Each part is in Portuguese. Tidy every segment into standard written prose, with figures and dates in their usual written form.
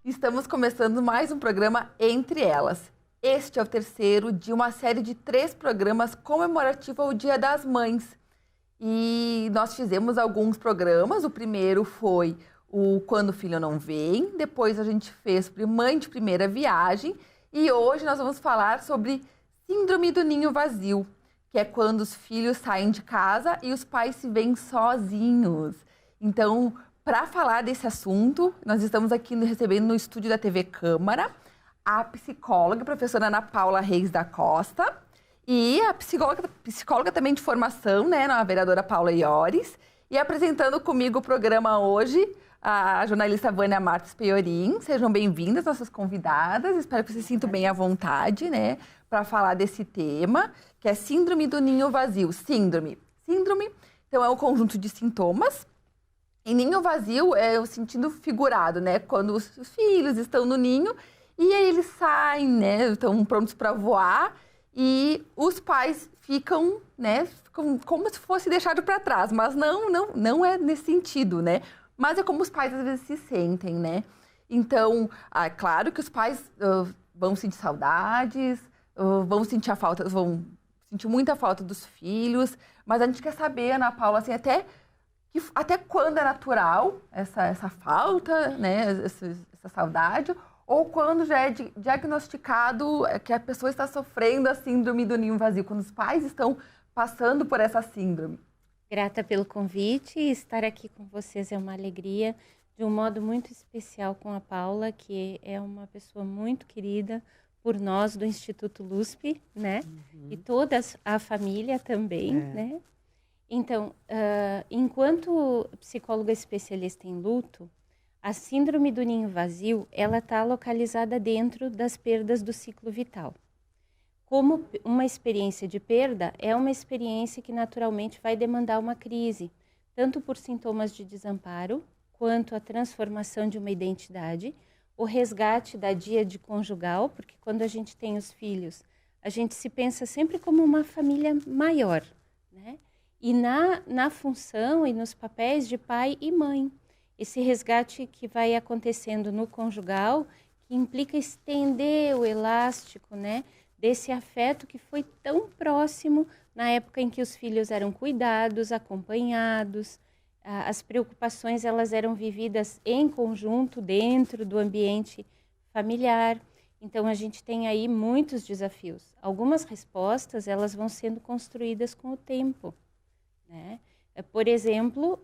Estamos começando mais um programa Entre Elas. Este é o terceiro de uma série de 3 programas comemorativo ao Dia das Mães. E nós fizemos alguns programas. O primeiro foi o Quando o Filho Não Vem. Depois a gente fez Mãe de Primeira Viagem. E hoje nós vamos falar sobre Síndrome do Ninho Vazio, que é quando os filhos saem de casa e os pais se veem sozinhos. Então, para falar desse assunto, nós estamos aqui recebendo no estúdio da TV Câmara a psicóloga, a professora Ana Paula Reis da Costa, e a psicóloga também de formação, né, a vereadora Paula Iores, e apresentando comigo o programa hoje, a jornalista Vânia Marques Peiorim. Sejam bem-vindas, nossas convidadas. Espero que vocês se sintam bem à vontade, né, para falar desse tema, que é Síndrome do Ninho Vazio. Síndrome, então, é um conjunto de sintomas. E ninho vazio é o sentido figurado, né? Quando os filhos estão no ninho e aí eles saem, né? Estão prontos para voar e os pais ficam, né? Ficam como se fosse deixado para trás, mas não é nesse sentido, né? Mas é como os pais às vezes se sentem, né? Então, é claro que os pais vão sentir saudades, vão sentir muita falta dos filhos, mas a gente quer saber, Ana Paula, assim, até quando é natural essa falta, né, essa saudade, ou quando já é diagnosticado que a pessoa está sofrendo a síndrome do ninho vazio, quando os pais estão passando por essa síndrome. Grata pelo convite, estar aqui com vocês é uma alegria, de um modo muito especial com a Paula, que é uma pessoa muito querida por nós do Instituto LUSP, né, e toda a família também, né. Então, enquanto psicóloga especialista em luto, a síndrome do ninho vazio, ela está localizada dentro das perdas do ciclo vital. Como uma experiência de perda, é uma experiência que naturalmente vai demandar uma crise, tanto por sintomas de desamparo, quanto a transformação de uma identidade, o resgate da díade conjugal, porque quando a gente tem os filhos, a gente se pensa sempre como uma família maior, né? E na função e nos papéis de pai e mãe. Esse resgate que vai acontecendo no conjugal, que implica estender o elástico, né, desse afeto que foi tão próximo na época em que os filhos eram cuidados, acompanhados, as preocupações elas eram vividas em conjunto dentro do ambiente familiar. Então a gente tem aí muitos desafios. Algumas respostas elas vão sendo construídas com o tempo. Né? Por exemplo,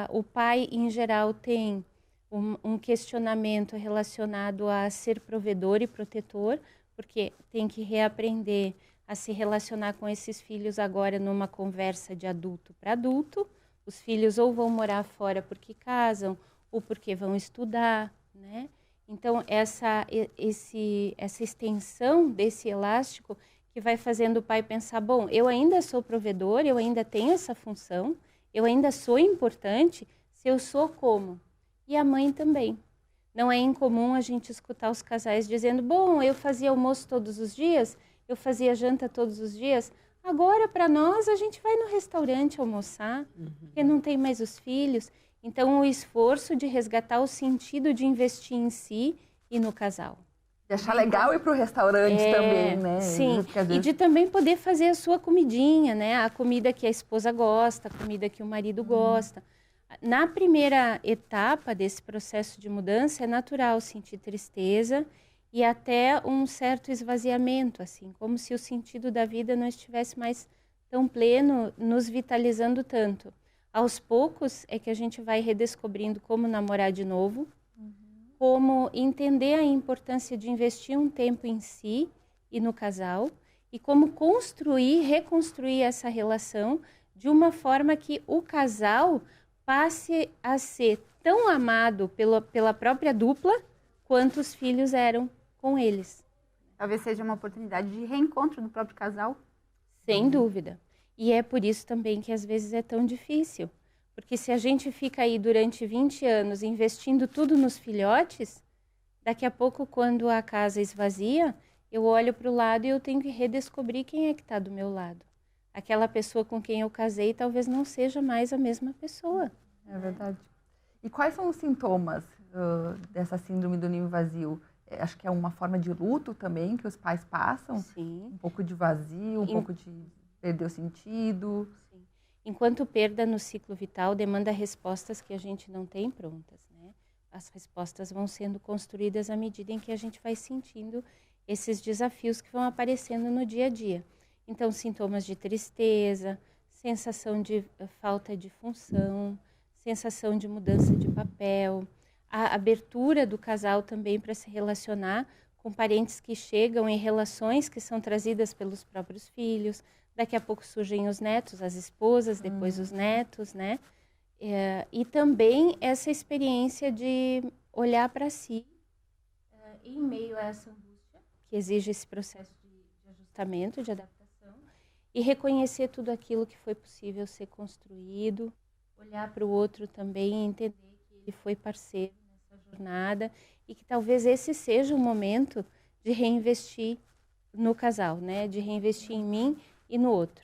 o pai em geral tem um questionamento relacionado a ser provedor e protetor, porque tem que reaprender a se relacionar com esses filhos agora numa conversa de adulto para adulto. Os filhos ou vão morar fora porque casam ou porque vão estudar, né? Então essa extensão desse elástico que vai fazendo o pai pensar, bom, eu ainda sou provedor, eu ainda tenho essa função, eu ainda sou importante, se eu sou como? E a mãe também. Não é incomum a gente escutar os casais dizendo, bom, eu fazia almoço todos os dias, eu fazia janta todos os dias, agora para nós a gente vai no restaurante almoçar, porque não tem mais os filhos. Então o esforço de resgatar o sentido de investir em si e no casal. De achar legal ir para o restaurante também, né? Sim, e de também poder fazer a sua comidinha, né? A comida que a esposa gosta, a comida que o marido gosta. Na primeira etapa desse processo de mudança, é natural sentir tristeza e até um certo esvaziamento, assim, como se o sentido da vida não estivesse mais tão pleno, nos vitalizando tanto. Aos poucos é que a gente vai redescobrindo como namorar de novo, como entender a importância de investir um tempo em si e no casal, e como reconstruir essa relação de uma forma que o casal passe a ser tão amado pela própria dupla quanto os filhos eram com eles. Talvez seja uma oportunidade de reencontro do próprio casal. Sem dúvida. E é por isso também que às vezes é tão difícil. Porque se a gente fica aí durante 20 anos investindo tudo nos filhotes, daqui a pouco, quando a casa esvazia, eu olho para o lado e eu tenho que redescobrir quem é que está do meu lado. Aquela pessoa com quem eu casei talvez não seja mais a mesma pessoa. É verdade. E quais são os sintomas dessa síndrome do ninho vazio? Acho que é uma forma de luto também que os pais passam. Sim. Um pouco de vazio, um pouco de perder o sentido. Sim. Enquanto perda no ciclo vital demanda respostas que a gente não tem prontas, né? As respostas vão sendo construídas à medida em que a gente vai sentindo esses desafios que vão aparecendo no dia a dia. Então, sintomas de tristeza, sensação de falta de função, sensação de mudança de papel, a abertura do casal também para se relacionar com parentes que chegam em relações que são trazidas pelos próprios filhos. Daqui a pouco surgem os netos, as esposas, depois os netos, né? E também essa experiência de olhar para si em meio a essa angústia, que exige esse processo de ajustamento, de adaptação, e reconhecer tudo aquilo que foi possível ser construído, olhar para o outro também e entender que ele foi parceiro jornada e que talvez esse seja o momento de reinvestir no casal, né? De reinvestir em mim e no outro.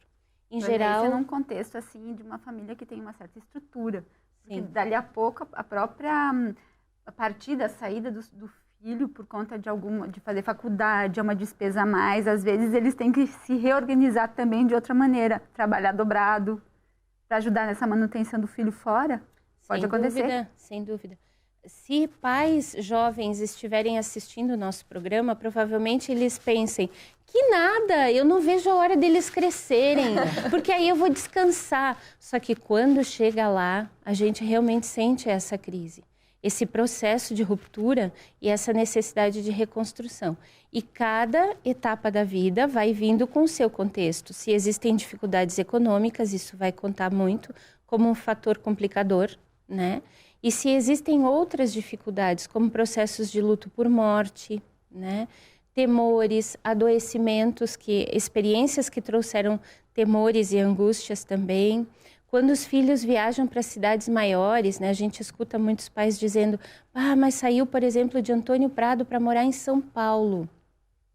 Em geral, isso num contexto assim de uma família que tem uma certa estrutura, porque sim. dali a pouco a própria partida, a saída do filho por conta de fazer faculdade, é uma despesa a mais, às vezes eles têm que se reorganizar também de outra maneira, trabalhar dobrado para ajudar nessa manutenção do filho fora. Pode acontecer. Sem dúvida. Se pais jovens estiverem assistindo o nosso programa, provavelmente eles pensem que nada, eu não vejo a hora deles crescerem, porque aí eu vou descansar. Só que quando chega lá, a gente realmente sente essa crise, esse processo de ruptura e essa necessidade de reconstrução. E cada etapa da vida vai vindo com o seu contexto. Se existem dificuldades econômicas, isso vai contar muito como um fator complicador, né? E se existem outras dificuldades, como processos de luto por morte, né? Temores, adoecimentos, experiências que trouxeram temores e angústias também. Quando os filhos viajam para cidades maiores, né? A gente escuta muitos pais dizendo, mas saiu, por exemplo, de Antônio Prado para morar em São Paulo,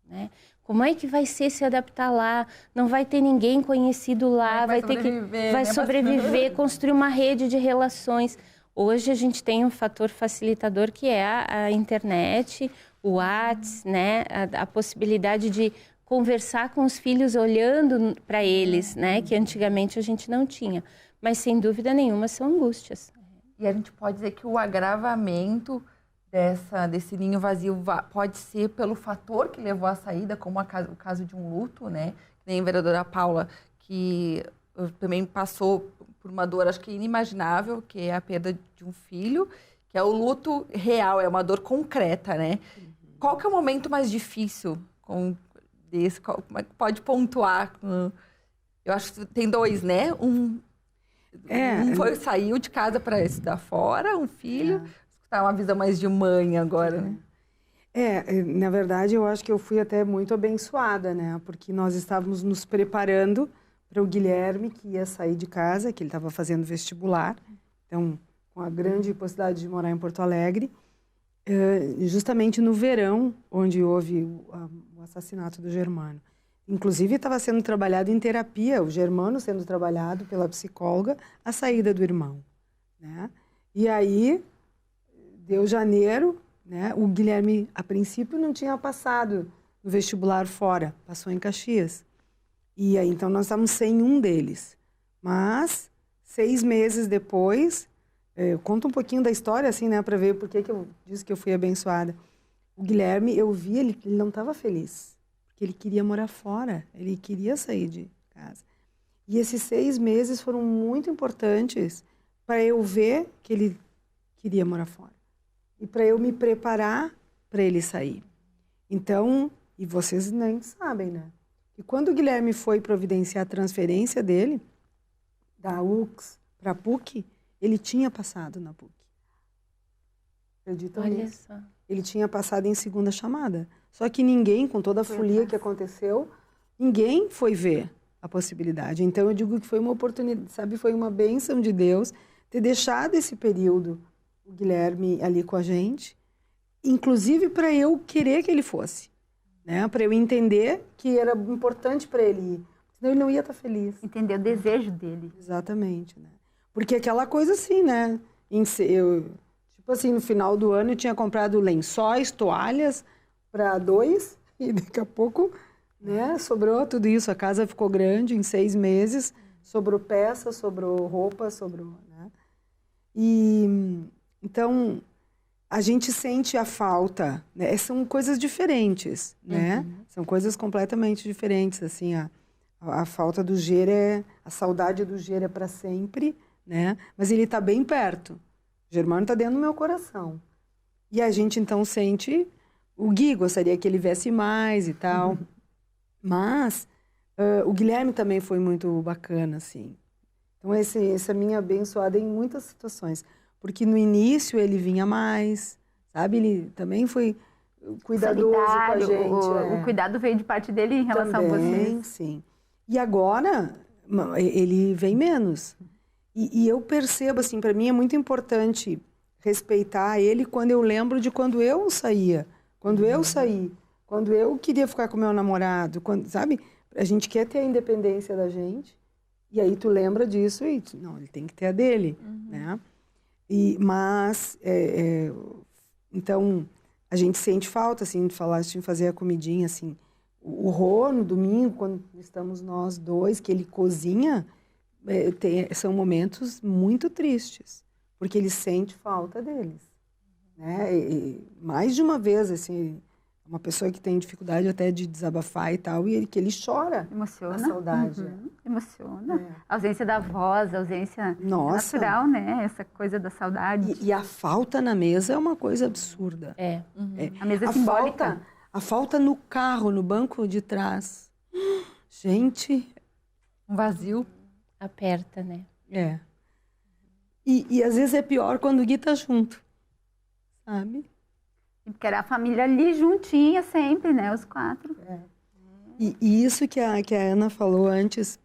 né? Como é que vai ser se adaptar lá? Não vai ter ninguém conhecido lá, vai sobreviver, construir uma rede de relações. Hoje a gente tem um fator facilitador que é a internet, o WhatsApp, né? A possibilidade de conversar com os filhos olhando para eles, né? Que antigamente a gente não tinha. Mas sem dúvida nenhuma são angústias. E a gente pode dizer que o agravamento desse ninho vazio pode ser pelo fator que levou à saída, como o caso de um luto, né? Nem a vereadora Paula, que também passou por uma dor, acho que inimaginável, que é a perda de um filho, que é o luto real, é uma dor concreta, né? Uhum. Qual que é o momento mais difícil desse? Como é que pode pontuar? Eu acho que tem dois, né? Saiu de casa para estudar fora, um filho. Tá uma visão mais de mãe agora, né? Na verdade, eu acho que eu fui até muito abençoada, né? Porque nós estávamos nos preparando para o Guilherme, que ia sair de casa, que ele estava fazendo vestibular, então, com a grande possibilidade de morar em Porto Alegre, justamente no verão, onde houve o assassinato do Germano. Inclusive, estava sendo trabalhado em terapia, o Germano sendo trabalhado pela psicóloga, a saída do irmão, né? E aí, deu janeiro, né? O Guilherme, a princípio, não tinha passado no vestibular fora, passou em Caxias. E aí, então, nós estávamos sem um deles. Mas, 6 meses depois, eu conto um pouquinho da história, assim, né, para ver por que eu disse que eu fui abençoada. O Guilherme, eu vi, ele não estava feliz, porque ele queria morar fora, ele queria sair de casa. E esses 6 meses foram muito importantes para eu ver que ele queria morar fora. E para eu me preparar para ele sair. Então, e vocês nem sabem, né? E quando o Guilherme foi providenciar a transferência dele, da UX para a PUC, ele tinha passado na PUC. Acreditam nisso? Olha só. Ele tinha passado em segunda chamada. Só que ninguém, com toda a folia que aconteceu, ninguém foi ver a possibilidade. Então, eu digo que foi uma oportunidade, sabe? Foi uma bênção de Deus ter deixado esse período, o Guilherme ali com a gente, inclusive para eu querer que ele fosse. Né, para eu entender que era importante para ele ir. Senão ele não ia estar feliz. Entender o desejo dele. Exatamente. Né? Porque aquela coisa assim, né? Tipo assim, no final do ano eu tinha comprado lençóis, toalhas para 2 e daqui a pouco, né, sobrou tudo isso. A casa ficou grande em 6 meses, sobrou peça, sobrou roupa, sobrou, né? E então a gente sente a falta, né? São coisas diferentes, né? São coisas completamente diferentes, assim, a falta do Gera, a saudade do Gera é para sempre, né? Mas ele está bem perto. O Germano está dentro do meu coração. E a gente, então, sente... O Gui gostaria que ele viesse mais e tal. Mas o Guilherme também foi muito bacana, assim. Então, essa minha abençoada em muitas situações. Porque no início ele vinha mais, sabe? Ele também foi cuidadoso com a gente. O cuidado veio de parte dele em relação também, a vocês. Sim. E agora, ele vem menos. E eu percebo, assim, para mim é muito importante respeitar ele quando eu lembro de quando eu saía. Quando eu saí. Quando eu queria ficar com meu namorado. Quando, sabe? A gente quer ter a independência da gente. E aí tu lembra disso e... Não, ele tem que ter a dele, né? Mas... então, a gente sente falta, assim, de falar, de fazer a comidinha, assim. O Rô, no domingo, quando estamos nós dois, que ele cozinha... são momentos muito tristes, porque ele sente falta deles, né? E mais de uma vez, assim, uma pessoa que tem dificuldade até de desabafar e tal, e que ele chora. Emociona. A saudade. Emociona. A ausência da voz, a ausência natural, né? Essa coisa da saudade. E a falta na mesa é uma coisa absurda. A mesa é simbólica. A falta no carro, no banco de trás. Gente... Um vazio. Aperta, né? E às vezes é pior quando o Gui tá junto, sabe? Porque era a família ali juntinha sempre, né? Os 4. E isso que a Ana falou antes,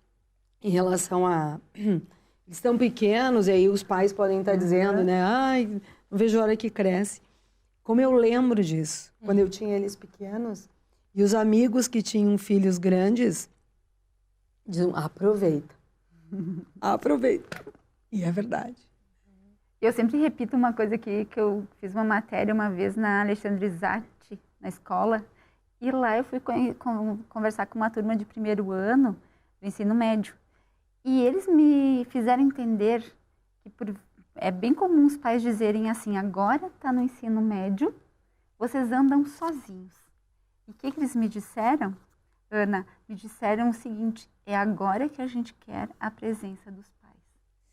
em relação a... Eles estão pequenos e aí os pais podem estar dizendo, né? Ai, não vejo a hora que cresce. Como eu lembro disso, quando eu tinha eles pequenos, e os amigos que tinham filhos grandes diziam, aproveita. Aproveita. E é verdade. Eu sempre repito uma coisa que eu fiz uma matéria uma vez na Alexandre Zatti, na escola, e lá eu fui conversar com uma turma de 1º ano do ensino médio. E eles me fizeram entender que é bem comum os pais dizerem assim, agora está no ensino médio, vocês andam sozinhos. E o que eles me disseram? Ana, me disseram o seguinte, é agora que a gente quer a presença dos pais.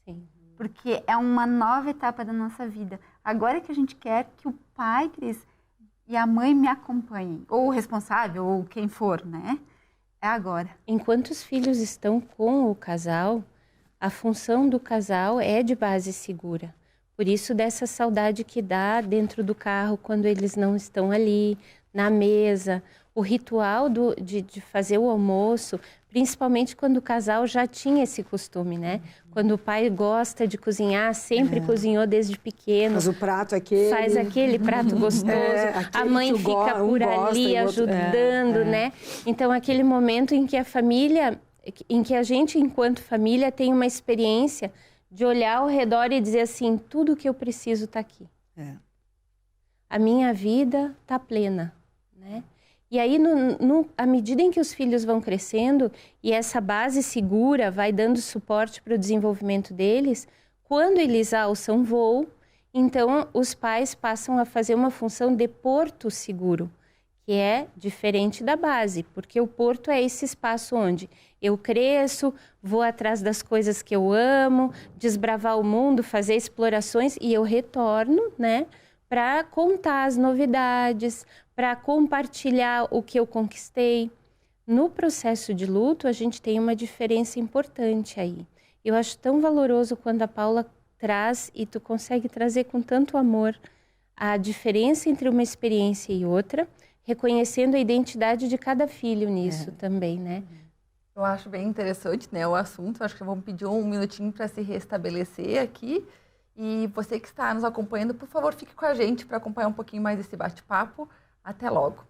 Sim. Porque é uma nova etapa da nossa vida. Agora que a gente quer que o pai, Cris, e a mãe me acompanhem. Ou o responsável, ou quem for, né? É agora. Enquanto os filhos estão com o casal, a função do casal é de base segura. Por isso, dessa saudade que dá dentro do carro quando eles não estão ali, na mesa. O ritual de fazer o almoço, principalmente quando o casal já tinha esse costume, né? Quando o pai gosta de cozinhar, sempre cozinhou desde pequeno. Mas o prato aquele... Faz aquele prato gostoso. A mãe fica por ali ajudando, né? Então, aquele momento em que a família, em que a gente, enquanto família, tem uma experiência de olhar ao redor e dizer assim, tudo que eu preciso está aqui. A minha vida está plena, né? E aí, à medida em que os filhos vão crescendo e essa base segura vai dando suporte para o desenvolvimento deles, quando eles alçam voo, então os pais passam a fazer uma função de porto seguro, que é diferente da base, porque o porto é esse espaço onde eu cresço, vou atrás das coisas que eu amo, desbravar o mundo, fazer explorações e eu retorno, né, para contar as novidades, para compartilhar o que eu conquistei. No processo de luto, a gente tem uma diferença importante aí. Eu acho tão valoroso quando a Paula traz, e tu consegue trazer com tanto amor, a diferença entre uma experiência e outra, reconhecendo a identidade de cada filho nisso também, né? Eu acho bem interessante, né, o assunto. Acho que vamos pedir um minutinho para se restabelecer aqui. E você que está nos acompanhando, por favor, fique com a gente para acompanhar um pouquinho mais desse bate-papo. Até logo.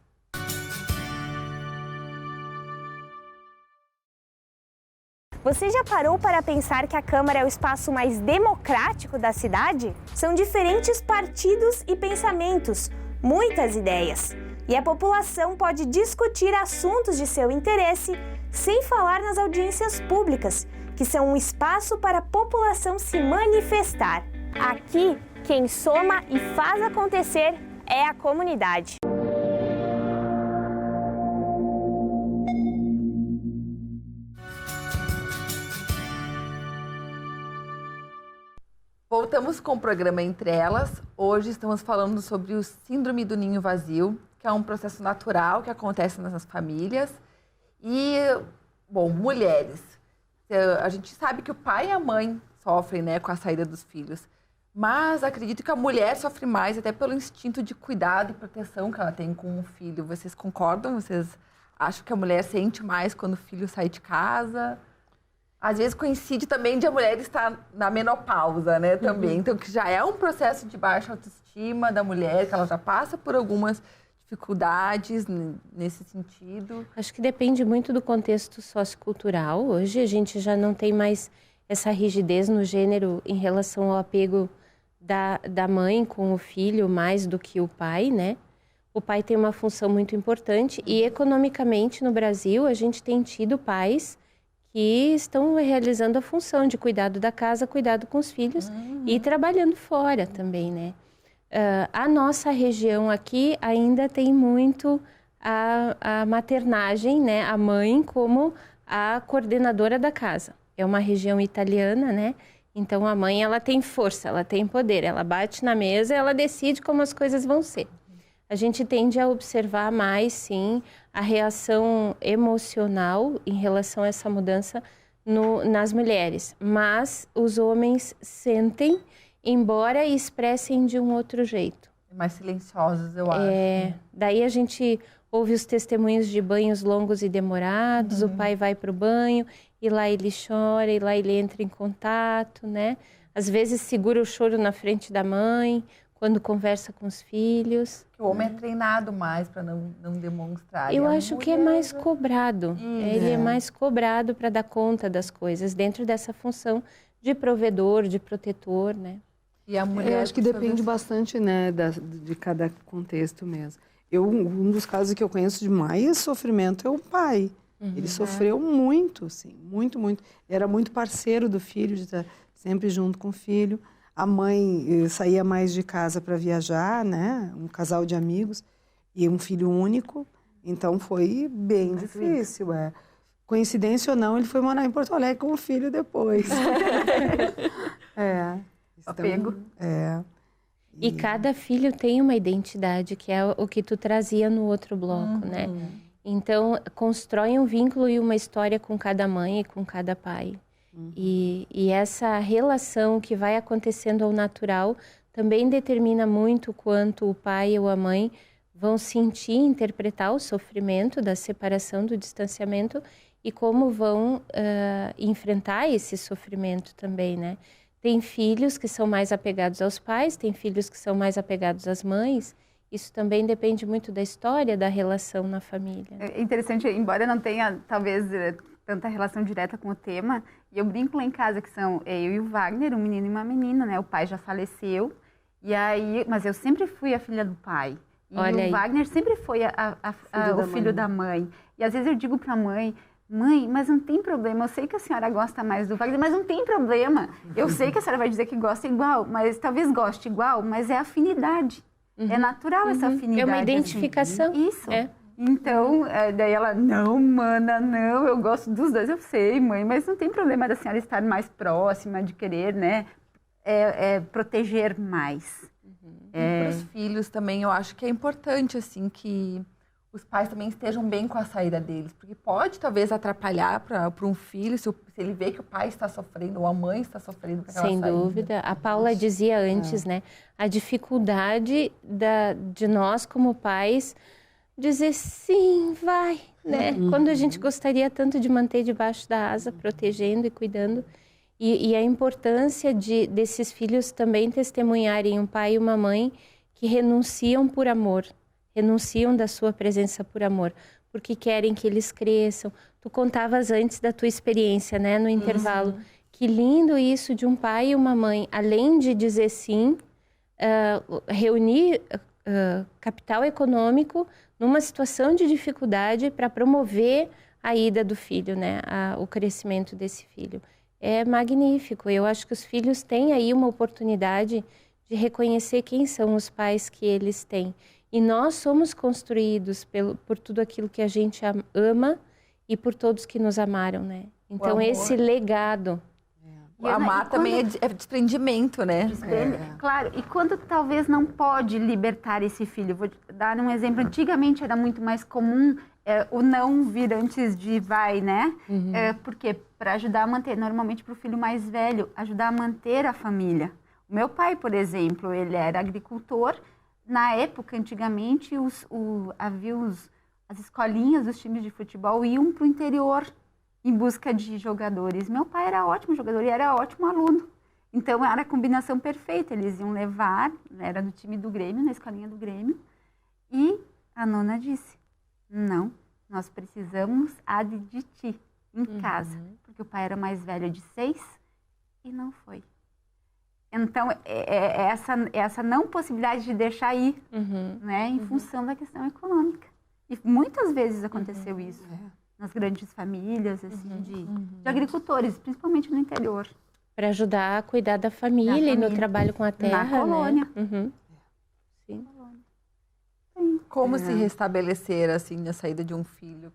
Você já parou para pensar que a Câmara é o espaço mais democrático da cidade? São diferentes partidos e pensamentos, muitas ideias. E a população pode discutir assuntos de seu interesse sem falar nas audiências públicas, que são um espaço para a população se manifestar. Aqui, quem soma e faz acontecer é a comunidade. Voltamos com o programa Entre Elas. Hoje estamos falando sobre o síndrome do ninho vazio, que é um processo natural que acontece nas famílias. E, bom, mulheres. A gente sabe que o pai e a mãe sofrem, né, com a saída dos filhos. Mas acredito que a mulher sofre mais até pelo instinto de cuidado e proteção que ela tem com o filho. Vocês concordam? Vocês acham que a mulher sente mais quando o filho sai de casa? Às vezes coincide também de a mulher estar na menopausa, né, também. Então, que já é um processo de baixa autoestima da mulher, que ela já passa por algumas dificuldades nesse sentido. Acho que depende muito do contexto sociocultural. Hoje a gente já não tem mais essa rigidez no gênero em relação ao apego da mãe com o filho mais do que o pai, né? O pai tem uma função muito importante e economicamente no Brasil a gente tem tido pais que estão realizando a função de cuidado da casa, cuidado com os filhos e trabalhando fora também, né? A nossa região aqui ainda tem muito a maternagem, né? A mãe como a coordenadora da casa. É uma região italiana, né? Então a mãe, ela tem força, ela tem poder, ela bate na mesa, ela decide como as coisas vão ser. A gente tende a observar mais, sim, a reação emocional em relação a essa mudança nas mulheres. Mas os homens sentem, embora expressem de um outro jeito. Mais silenciosos, eu acho. Daí a gente ouve os testemunhos de banhos longos e demorados, o pai vai para o banho, e lá ele chora, e lá ele entra em contato, né? Às vezes segura o choro na frente da mãe, quando conversa com os filhos. O homem é treinado mais para não demonstrar. Eu acho que é mais cobrado. Ele é mais cobrado para dar conta das coisas, dentro dessa função de provedor, de protetor, né? E a mulher... Eu acho que depende bastante, né, de cada contexto mesmo. Um dos casos que eu conheço de mais sofrimento é o pai. Ele sofreu muito, assim, muito, muito. Era muito parceiro do filho, de estar sempre junto com o filho. A mãe saía mais de casa para viajar, né? Um casal de amigos e um filho único. Então foi bem difícil. Coincidência ou não, ele foi morar em Porto Alegre com o filho depois. Apego. E cada filho tem uma identidade, que é o que tu trazia no outro bloco, né? Então, constrói um vínculo e uma história com cada mãe e com cada pai. E essa relação que vai acontecendo ao natural também determina muito quanto o pai ou a mãe vão sentir e interpretar o sofrimento da separação, do distanciamento e como vão enfrentar esse sofrimento também, né? Tem filhos que são mais apegados aos pais, tem filhos que são mais apegados às mães. Isso também depende muito da história da relação na família. É interessante, embora não tenha, talvez, tanta relação direta com o tema, e eu brinco lá em casa que são eu e o Wagner, um menino e uma menina, né? O pai já faleceu, mas eu sempre fui a filha do pai. E o Wagner sempre foi o filho da mãe. E às vezes eu digo para a mãe, mas não tem problema, eu sei que a senhora gosta mais do Wagner, mas não tem problema. Eu sei que a senhora vai dizer que gosta igual, mas talvez goste igual, mas é afinidade. É natural essa afinidade. É uma identificação. Assim. Isso. Então, daí ela, não, mana, não, eu gosto dos dois. Eu sei, mãe, mas não tem problema da senhora estar mais próxima, de querer, né, proteger mais. E para os filhos também, eu acho que é importante, assim, que os pais também estejam bem com a saída deles. Porque pode, talvez, atrapalhar para um filho, se ele vê que o pai está sofrendo ou a mãe está sofrendo com aquela saída. Sem dúvida. A Paula dizia antes, né, a dificuldade de nós, como pais, dizer sim, vai, né? Quando a gente gostaria tanto de manter debaixo da asa, protegendo e cuidando. E a importância desses filhos também testemunharem um pai e uma mãe que renunciam por amor, renunciam da sua presença por amor, porque querem que eles cresçam. Tu contavas antes da tua experiência, né, no intervalo. Que lindo isso de um pai e uma mãe, além de dizer sim, reunir capital econômico numa situação de dificuldade para promover a ida do filho, né, o crescimento desse filho. É magnífico. Eu acho que os filhos têm aí uma oportunidade de reconhecer quem são os pais que eles têm. E nós somos construídos por tudo aquilo que a gente ama e por todos que nos amaram, né? Então, esse legado... O amar também é desprendimento, né? Claro, e quando talvez não pode libertar esse filho? Vou dar um exemplo. Antigamente era muito mais comum o não vir antes de vai, né? Porque para ajudar a manter, normalmente para o filho mais velho, ajudar a manter a família. O meu pai, por exemplo, ele era agricultor. Na época, antigamente, havia as escolinhas dos times de futebol iam para o interior em busca de jogadores. Meu pai era ótimo jogador e era ótimo aluno. Então, era a combinação perfeita. Eles iam levar, era do time do Grêmio, na escolinha do Grêmio. E a nona disse, não, nós precisamos de ti em casa. Porque o pai era mais velho de 6 e não foi. Então, essa não possibilidade de deixar ir, né, em função da questão econômica. E muitas vezes aconteceu isso. Nas grandes famílias, assim, de agricultores, principalmente no interior. Para ajudar a cuidar da família e no trabalho com a terra, na colônia. Né? Sim. Como se restabelecer, assim, na saída de um filho,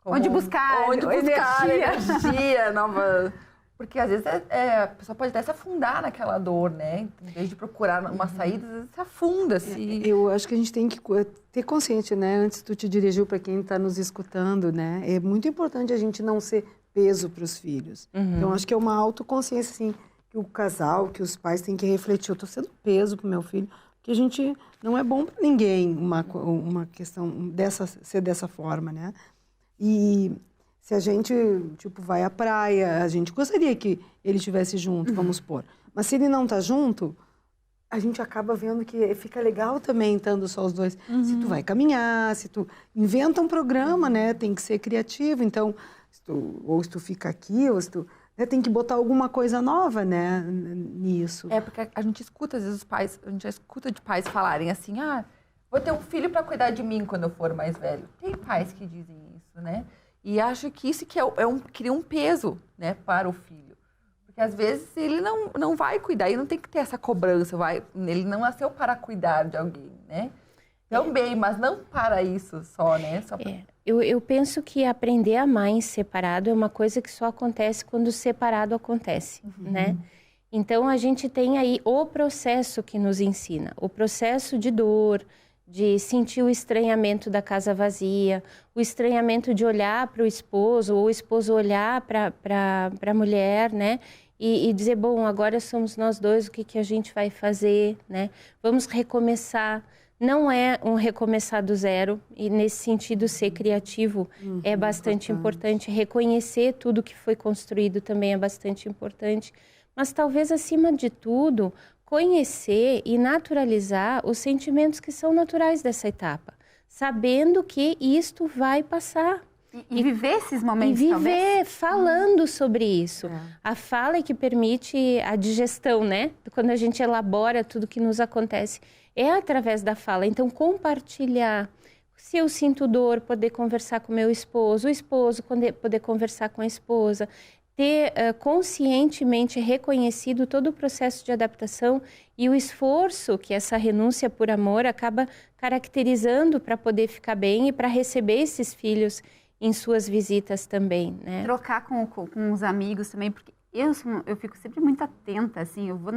onde buscar energia nova... Porque às vezes a pessoa pode até se afundar naquela dor, né? Em vez de procurar uma saída, às vezes se afunda. Eu acho que a gente tem que ter consciência, né? Antes tu te dirigiu para quem está nos escutando, né? É muito importante a gente não ser peso para os filhos. Então, acho que é uma autoconsciência, assim, que o casal, que os pais têm que refletir. Eu estou sendo peso para o meu filho, porque a gente não é bom para ninguém uma questão ser dessa forma, né? E... se a gente, vai à praia, a gente gostaria que ele estivesse junto, vamos supor. Mas se ele não está junto, a gente acaba vendo que fica legal também estando só os dois. Se tu vai caminhar, se tu inventa um programa, né? Tem que ser criativo. Então, se tu fica aqui, ou se tu... né, tem que botar alguma coisa nova, né, nisso. Porque a gente escuta, às vezes, a gente já escuta de pais falarem assim, vou ter um filho para cuidar de mim quando eu for mais velho. Tem pais que dizem isso, né? E acho que isso que cria um peso, né, para o filho. Porque às vezes ele não vai cuidar, e não tem que ter essa cobrança, ele não nasceu para cuidar de alguém, né? Também, mas não para isso só, né? Eu penso que aprender a amar em separado é uma coisa que só acontece quando o separado acontece, né? Então a gente tem aí o processo que nos ensina, o processo de dor, de sentir o estranhamento da casa vazia, o estranhamento de olhar para o esposo, ou o esposo olhar para a mulher, né? E dizer, bom, agora somos nós dois, o que a gente vai fazer, né? Vamos recomeçar. Não é um recomeçar do zero, e nesse sentido ser criativo é bastante importante. Reconhecer tudo que foi construído também é bastante importante. Mas talvez, acima de tudo, conhecer e naturalizar os sentimentos que são naturais dessa etapa, sabendo que isto vai passar. E viver esses momentos, e viver, talvez. falando sobre isso. A fala é que permite a digestão, né? Quando a gente elabora tudo que nos acontece, é através da fala. Então, compartilhar. Se eu sinto dor, poder conversar com meu esposo, o esposo poder conversar com a esposa, ter conscientemente reconhecido todo o processo de adaptação e o esforço que essa renúncia por amor acaba caracterizando para poder ficar bem e para receber esses filhos em suas visitas também, né? Trocar com os amigos também, porque eu fico sempre muito atenta, assim, eu vou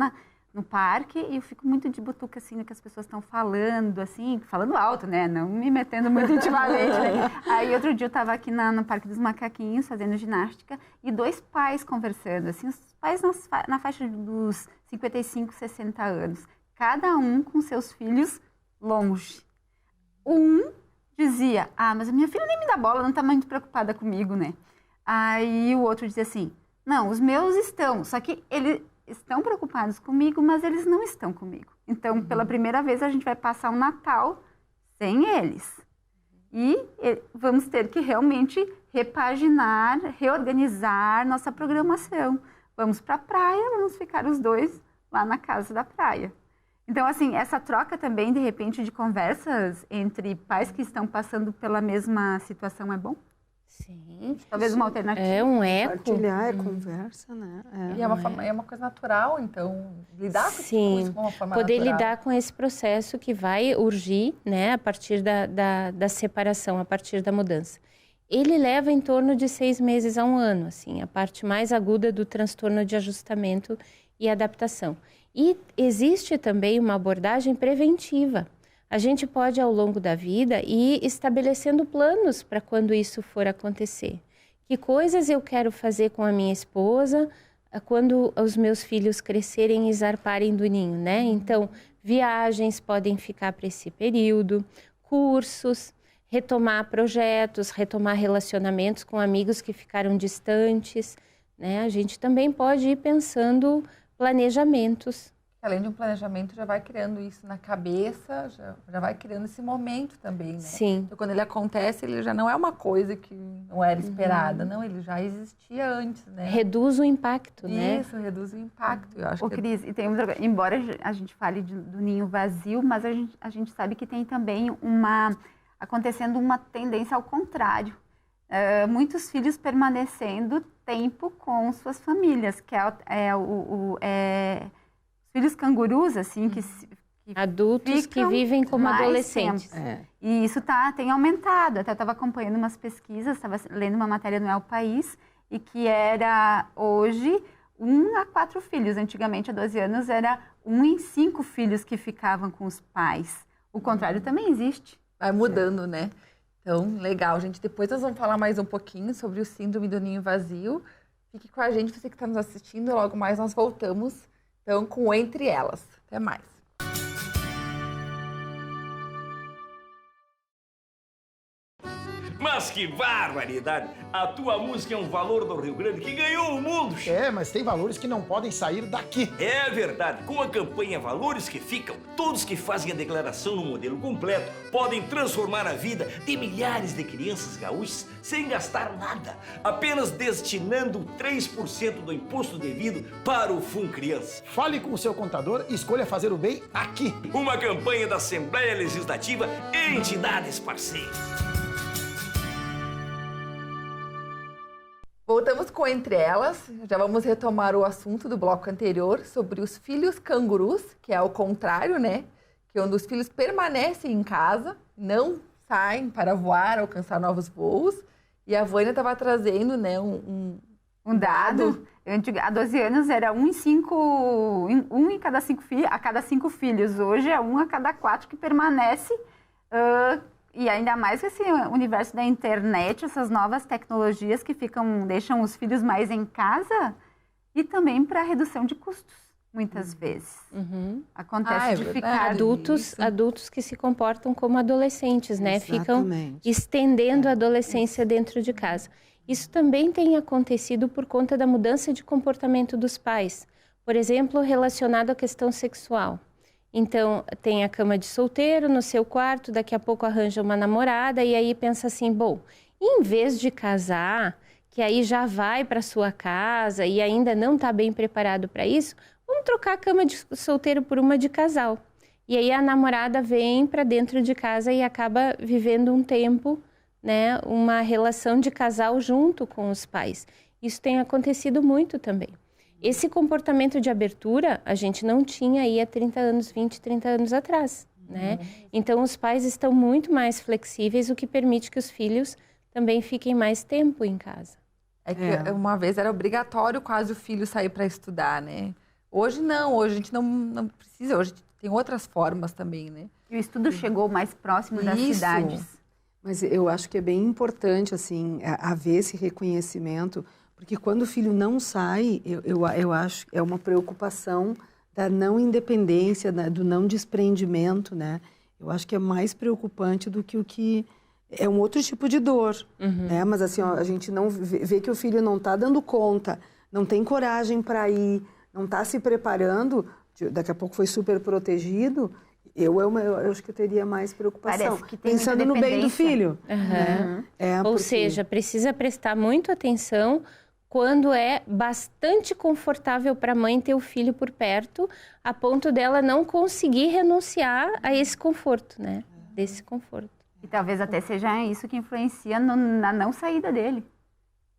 no parque e eu fico muito de butuca, assim, no que as pessoas estão falando, assim, falando alto, né? Não me metendo muito intimamente, né? Aí, outro dia, eu estava aqui no Parque dos Macaquinhos, fazendo ginástica, e 2 pais conversando, assim, os pais na faixa dos 55, 60 anos, cada um com seus filhos longe. Um dizia, mas a minha filha nem me dá bola, não está muito preocupada comigo, né? Aí, o outro dizia assim, não, os meus estão, só que eles estão preocupados comigo, mas eles não estão comigo. Então, pela primeira vez, a gente vai passar um Natal sem eles. E vamos ter que realmente repaginar, reorganizar nossa programação. Vamos para a praia, vamos ficar os dois lá na casa da praia. Então, assim, essa troca também, de repente, de conversas entre pais que estão passando pela mesma situação é bom? Sim. Talvez uma alternativa. É um eco. Compartilhar, conversa, né? E é uma coisa natural, então, lidar com Sim, isso de uma forma poder natural. lidar com esse processo que vai urgir, né, a partir da separação, a partir da mudança. Ele leva em torno de 6 meses a 1 ano, assim, a parte mais aguda do transtorno de ajustamento e adaptação. E existe também uma abordagem preventiva. A gente pode, ao longo da vida, ir estabelecendo planos para quando isso for acontecer. Que coisas eu quero fazer com a minha esposa quando os meus filhos crescerem e zarparem do ninho, né? Então, viagens podem ficar para esse período, cursos, retomar projetos, retomar relacionamentos com amigos que ficaram distantes, né? A gente também pode ir pensando planejamentos. Além de um planejamento, já vai criando isso na cabeça, já vai criando esse momento também, né? Sim. Então, quando ele acontece, ele já não é uma coisa que não era esperada, não, ele já existia antes, né? Reduz o impacto, né? Isso, reduz o impacto. Eu acho Ô, Cris, e tem embora a gente fale do ninho vazio, mas a gente sabe que tem também acontecendo uma tendência ao contrário. Muitos filhos permanecendo tempo com suas famílias, que filhos cangurus, assim, que adultos que vivem como adolescentes. E isso tem aumentado. Até estava acompanhando umas pesquisas, estava lendo uma matéria no El País, e que era hoje 1 a 4 filhos. Antigamente, há 12 anos, era 1 em 5 filhos que ficavam com os pais. O contrário também existe. Vai mudando, né? Então, legal, gente. Depois nós vamos falar mais um pouquinho sobre o síndrome do ninho vazio. Fique com a gente, você que está nos assistindo. Logo mais nós voltamos, então, com Entre Elas. Até mais. Mas que barbaridade! A tua música é um valor do Rio Grande que ganhou o mundo. Mas tem valores que não podem sair daqui. É verdade. Com a campanha Valores que Ficam, todos que fazem a declaração no modelo completo podem transformar a vida de milhares de crianças gaúchas sem gastar nada, apenas destinando 3% do imposto devido para o Fundo Criança. Fale com o seu contador e escolha fazer o bem aqui. Uma campanha da Assembleia Legislativa e entidades parceiras. Voltamos com Entre Elas. Já vamos retomar o assunto do bloco anterior sobre os filhos cangurus, que é o contrário, né? Que é onde os filhos permanecem em casa, não saem para voar, alcançar novos voos. E a Vânia estava trazendo, né, um dado. Há 12 anos era 1 em cada 5 filhos, a cada 5 filhos. Hoje é 1 a cada 4 que permanece. E ainda mais esse universo da internet, essas novas tecnologias que deixam os filhos mais em casa, e também para redução de custos, muitas vezes. Acontece de ficar adultos que se comportam como adolescentes, né? Exatamente. Ficam estendendo a adolescência dentro de casa. Isso também tem acontecido por conta da mudança de comportamento dos pais. Por exemplo, relacionado à questão sexual. Então, tem a cama de solteiro no seu quarto, daqui a pouco arranja uma namorada e aí pensa assim, bom, em vez de casar, que aí já vai para sua casa e ainda não está bem preparado para isso, vamos trocar a cama de solteiro por uma de casal. E aí a namorada vem para dentro de casa e acaba vivendo um tempo, né, uma relação de casal junto com os pais. Isso tem acontecido muito também. Esse comportamento de abertura a gente não tinha aí há 30 anos, 20, 30 anos atrás, né? Então, os pais estão muito mais flexíveis, o que permite que os filhos também fiquem mais tempo em casa. É que uma vez era obrigatório quase o filho sair para estudar, né? Hoje não, hoje a gente não precisa, hoje tem outras formas também, né? E o estudo chegou mais próximo das cidades. Mas eu acho que é bem importante, assim, haver esse reconhecimento. Porque quando o filho não sai, eu acho que é uma preocupação da não independência, do não desprendimento, né? Eu acho que é mais preocupante do que o que... É um outro tipo de dor, né? Mas assim, a gente não vê que o filho não está dando conta, não tem coragem para ir, não está se preparando, daqui a pouco foi super protegido. Eu acho que eu teria mais preocupação. Parece que tem pensando muita no bem do dependência. filho. Aham. É, Ou porque- seja, precisa prestar muito atenção quando é bastante confortável para a mãe ter o filho por perto, a ponto dela não conseguir renunciar a esse conforto, né? Desse conforto. E talvez até seja isso que influencia na não saída dele.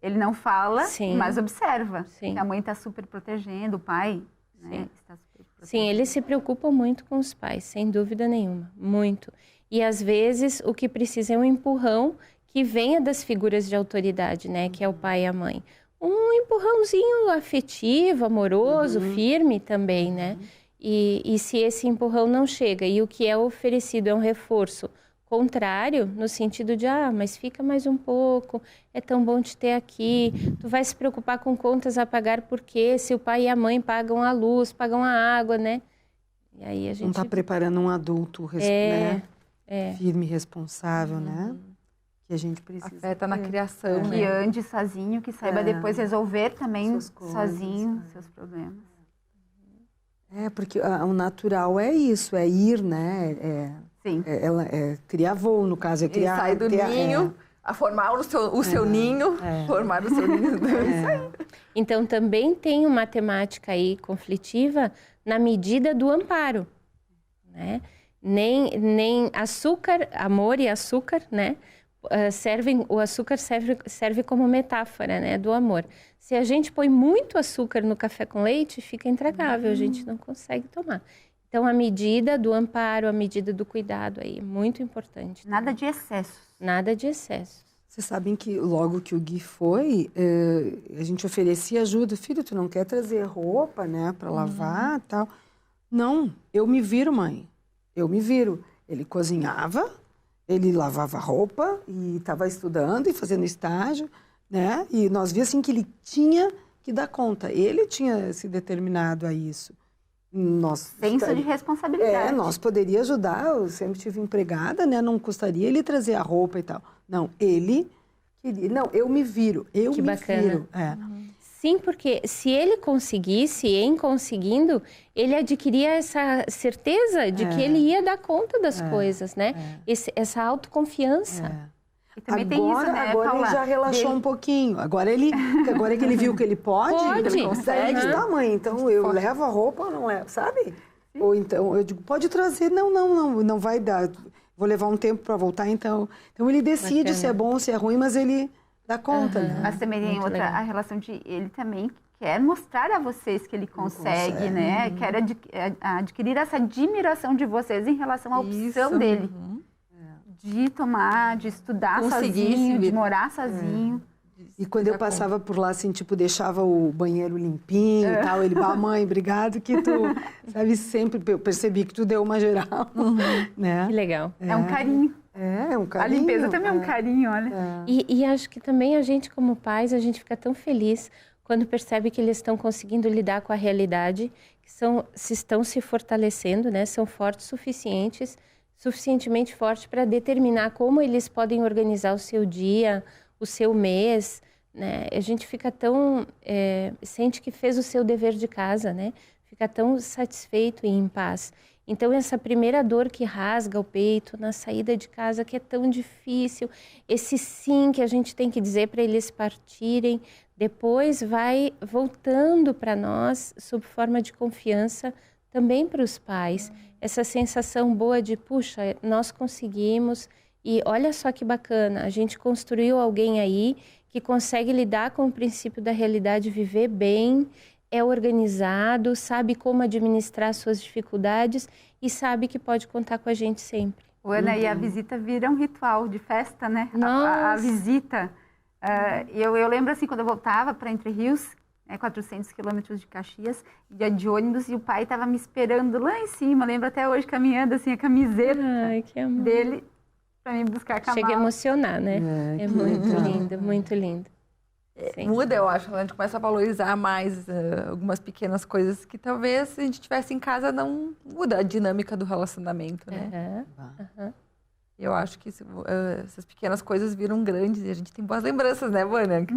Ele não fala, Sim. mas observa. Sim. Que a mãe está super protegendo, o pai, né, está super protegendo. Sim, eles se preocupam muito com os pais, sem dúvida nenhuma, muito. E às vezes o que precisa é um empurrão que venha das figuras de autoridade, né? Que é o pai e a mãe. Um empurrãozinho afetivo, amoroso, firme também, né? E se esse empurrão não chega e o que é oferecido é um reforço contrário, no sentido de, mas fica mais um pouco, é tão bom te ter aqui, tu vai se preocupar com contas a pagar porque se o pai e a mãe pagam a luz, pagam a água, né? E aí a gente... Não está preparando um adulto né? Firme, responsável, né? Que a gente precisa. Afeta na criação, Que né? ande sozinho, que saiba depois resolver também Suas coisas, sozinho seus problemas. Porque o natural é isso, é ir, né? Sim. Ela criar voo, no caso, é E criar... sai do ninho, a formar o seu ninho, formar o seu ninho. Isso aí. Então, também tem uma temática aí conflitiva na medida do amparo, né? Nem açúcar, amor e açúcar, né? O açúcar serve como metáfora, né, do amor. Se a gente põe muito açúcar no café com leite, fica intragável, a gente não consegue tomar. Então, a medida do amparo, a medida do cuidado aí é muito importante. Nada de excessos. Nada de excesso. Vocês sabem que logo que o Gui foi, a gente oferecia ajuda. Filho, tu não quer trazer roupa, né, para lavar e tal? Não, eu me viro, mãe. Eu me viro. Ele cozinhava, ele lavava roupa e estava estudando e fazendo estágio, né? E nós víamos assim que ele tinha que dar conta. Ele tinha se determinado a isso. Senso de responsabilidade. Nós poderíamos ajudar, eu sempre tive empregada, né? Não custaria ele trazer a roupa e tal. Não, ele queria. Não, eu me viro, eu Que me bacana. viro. Sim, porque se ele conseguisse, em conseguindo, ele adquiria essa certeza de que ele ia dar conta das coisas, né? Essa autoconfiança. E também tem isso, né, agora Paula? ele já relaxou um pouquinho. Agora que ele viu que ele pode, Pode. ele consegue. Uhum. Tá, mãe, então eu levo a roupa ou não levo, sabe? Ou então eu digo, pode trazer. Não vai dar. Vou levar um tempo para voltar, então. Então ele decide Bacana. se é bom ou se é ruim, mas ele dá conta, né? Mas também tem Muito legal. a relação de ele também quer mostrar a vocês que ele consegue, né? Quer adquirir essa admiração de vocês em relação à opção dele. De tomar, de estudar Conseguir sozinho, se de vir. morar sozinho. E quando eu passava por lá, assim, tipo, deixava o banheiro limpinho e tal, ele, mãe, obrigado que tu, sabe, sempre eu percebi que tu deu uma geral, né? Que legal. É um carinho. É um A carinho. limpeza também é um carinho, olha. E acho que também a gente, como pais, a gente fica tão feliz quando percebe que eles estão conseguindo lidar com a realidade, que estão se fortalecendo, né? São fortes suficientemente fortes para determinar como eles podem organizar o seu dia, o seu mês, né? A gente fica tão... sente que fez o seu dever de casa, né? Fica tão satisfeito e em paz. Então, essa primeira dor que rasga o peito na saída de casa, que é tão difícil, esse sim que a gente tem que dizer para eles partirem, depois vai voltando para nós sob forma de confiança também para os pais. Essa sensação boa de, puxa, nós conseguimos e olha só que bacana, a gente construiu alguém aí que consegue lidar com o princípio da realidade, viver bem, é organizado, sabe como administrar suas dificuldades e sabe que pode contar com a gente sempre. Ana, e a visita vira um ritual de festa, né? A visita. Eu lembro assim, quando eu voltava para Entre Rios, 400 quilômetros de Caxias, ia de ônibus e o pai estava me esperando lá em cima. Eu lembro até hoje, caminhando assim, a camiseta dele para me buscar com a Chega a mala. emocionar, né? É muito lindo, muito lindo. Sim. Muda, eu acho. A gente começa a valorizar mais algumas pequenas coisas que talvez se a gente tivesse em casa não muda a dinâmica do relacionamento, né? Eu acho que essas pequenas coisas viram grandes e a gente tem boas lembranças, né, Vânia?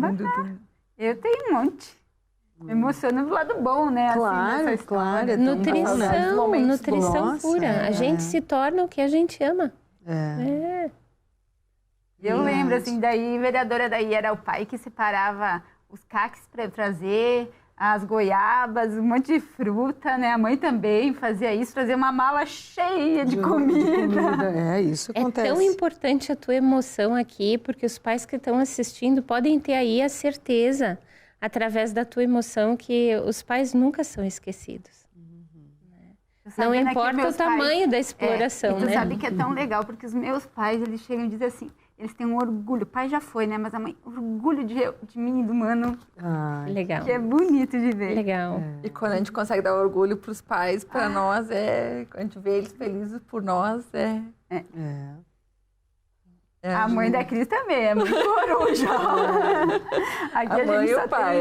Eu tenho um monte. Me emociona do lado bom, né? Claro, assim, claro. É tão bom, né? Nutrição Nossa, pura. A gente se torna o que a gente ama. É. E eu lembro, assim, daí, vereadora, daí era o pai que separava os caques para trazer, as goiabas, um monte de fruta, né? A mãe também fazia isso, trazia uma mala cheia de comida. É, isso acontece. É tão importante a tua emoção aqui, porque os pais que estão assistindo podem ter aí a certeza, através da tua emoção, que os pais nunca são esquecidos. Não importa o tamanho da exploração, e tu né? sabe que é tão legal, porque os meus pais, eles chegam e dizem assim, eles têm um orgulho, o pai já foi, né? Mas a mãe, orgulho de mim, do mano, Legal. que é bonito de ver. Legal. E quando a gente consegue dar orgulho para os pais, para nós, a gente vê eles felizes por nós, A mãe da Cris também, é muito coruja. Aqui A mãe gente e só o pai,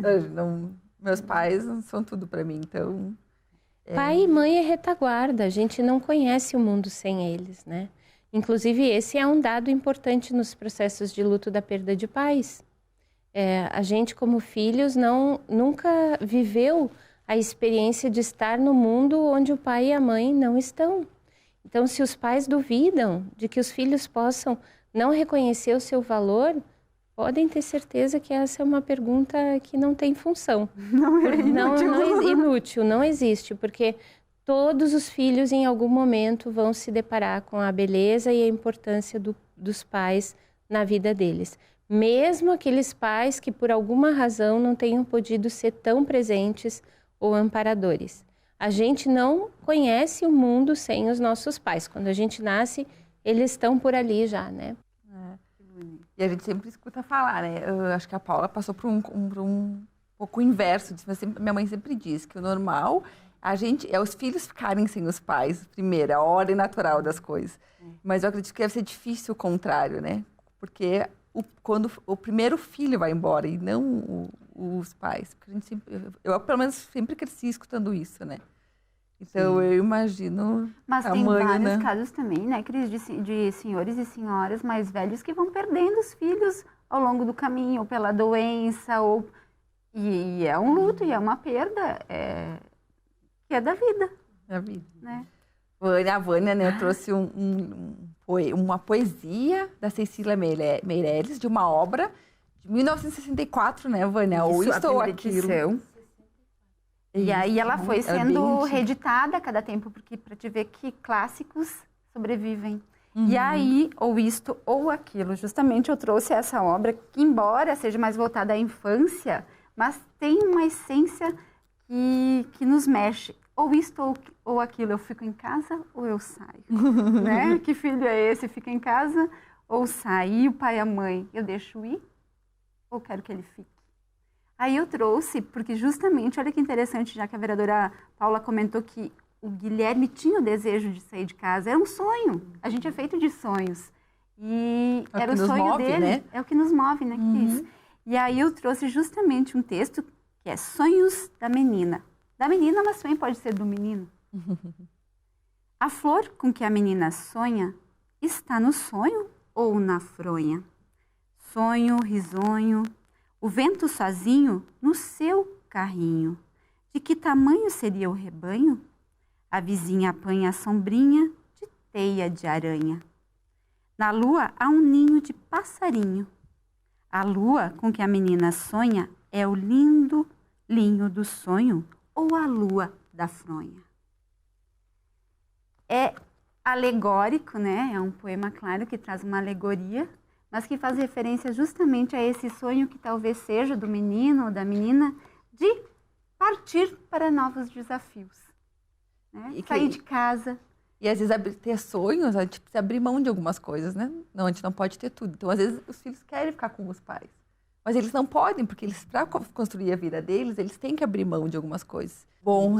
tem, meus pais são tudo para mim, então... Pai e mãe é retaguarda, a gente não conhece o mundo sem eles, né? Inclusive, esse é um dado importante nos processos de luto da perda de pais. A gente, como filhos, nunca viveu a experiência de estar no mundo onde o pai e a mãe não estão. Então, se os pais duvidam de que os filhos possam não reconhecer o seu valor, podem ter certeza que essa é uma pergunta que não tem função. Inútil, não existe, porque todos os filhos em algum momento vão se deparar com a beleza e a importância dos pais na vida deles. Mesmo aqueles pais que por alguma razão não tenham podido ser tão presentes ou amparadores. A gente não conhece o mundo sem os nossos pais. Quando a gente nasce, eles estão por ali já, né? E a gente sempre escuta falar, né? Eu acho que a Paula passou por um pouco inverso disso. Minha mãe sempre diz que o normal é os filhos ficarem sem os pais, primeiro, a ordem natural das coisas. Mas eu acredito que deve ser difícil o contrário, né? Porque quando o primeiro filho vai embora e não os pais. Porque a gente eu, pelo menos, sempre cresci escutando isso, né? Então, eu imagino Mas a tem mãe, vários né? casos também, né, Cris, de senhores e senhoras mais velhos que vão perdendo os filhos ao longo do caminho, ou pela doença, e é um luto, e é uma perda, que é da vida. Da vida. Né? A Vânia, né, eu trouxe uma poesia da Cecília Meirelles, de uma obra de 1964, né, Vânia? Ou Isto ou Aquilo. E aí ela foi bem sendo antiga. reeditada a cada tempo, porque para te ver que clássicos sobrevivem. E aí, ou isto ou aquilo. Justamente eu trouxe essa obra, que embora seja mais voltada à infância, mas tem uma essência que nos mexe. Ou isto ou aquilo, eu fico em casa ou eu saio. Né? Que filho é esse? Fica em casa ou sai? E o pai e a mãe, eu deixo ir ou quero que ele fique? Aí eu trouxe, porque justamente, olha que interessante, já que a vereadora Paula comentou que o Guilherme tinha o desejo de sair de casa. Era um sonho. A gente é feito de sonhos. E era o sonho move, dele. né? É o que nos move, né, Cris? E aí eu trouxe justamente um texto que é Sonhos da Menina. Da menina, mas também pode ser do menino. A flor com que a menina sonha está no sonho ou na fronha? Sonho, risonho, o vento sozinho no seu carrinho. De que tamanho seria o rebanho? A vizinha apanha a sombrinha de teia de aranha. Na lua há um ninho de passarinho. A lua com que a menina sonha é o lindo linho do sonho ou a lua da fronha. É alegórico, né? É um poema, claro, que traz uma alegoria, mas que faz referência justamente a esse sonho que talvez seja do menino ou da menina de partir para novos desafios. Né? E que- Sair de casa. E às vezes ter sonhos, a gente precisa abrir mão de algumas coisas, né? Não, a gente não pode ter tudo. Então, às vezes, os filhos querem ficar com os pais. Mas eles não podem, porque eles, para construir a vida deles, eles têm que abrir mão de algumas coisas. Bom,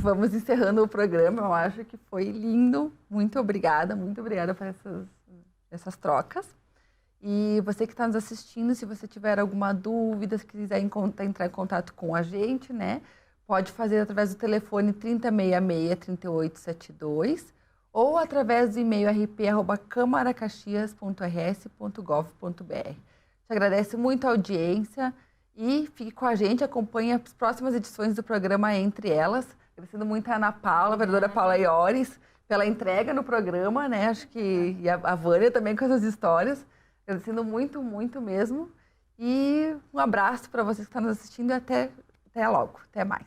vamos encerrando o programa. Eu acho que foi lindo. Muito obrigada por essas trocas. E você que está nos assistindo, se você tiver alguma dúvida, se quiser entrar em contato com a gente, né? Pode fazer através do telefone 3066-3872 ou através do e-mail rp@camaracaxias.rs.gov.br. Te agradeço muito a audiência E fique com a gente, acompanhe as próximas edições do programa Entre Elas. Agradecendo muito a Ana Paula, a vereadora Paula Iores, pela entrega no programa, né? Acho que e a Vânia também com essas histórias. Agradecendo muito, muito mesmo. E um abraço para vocês que estão nos assistindo e até logo. Até mais.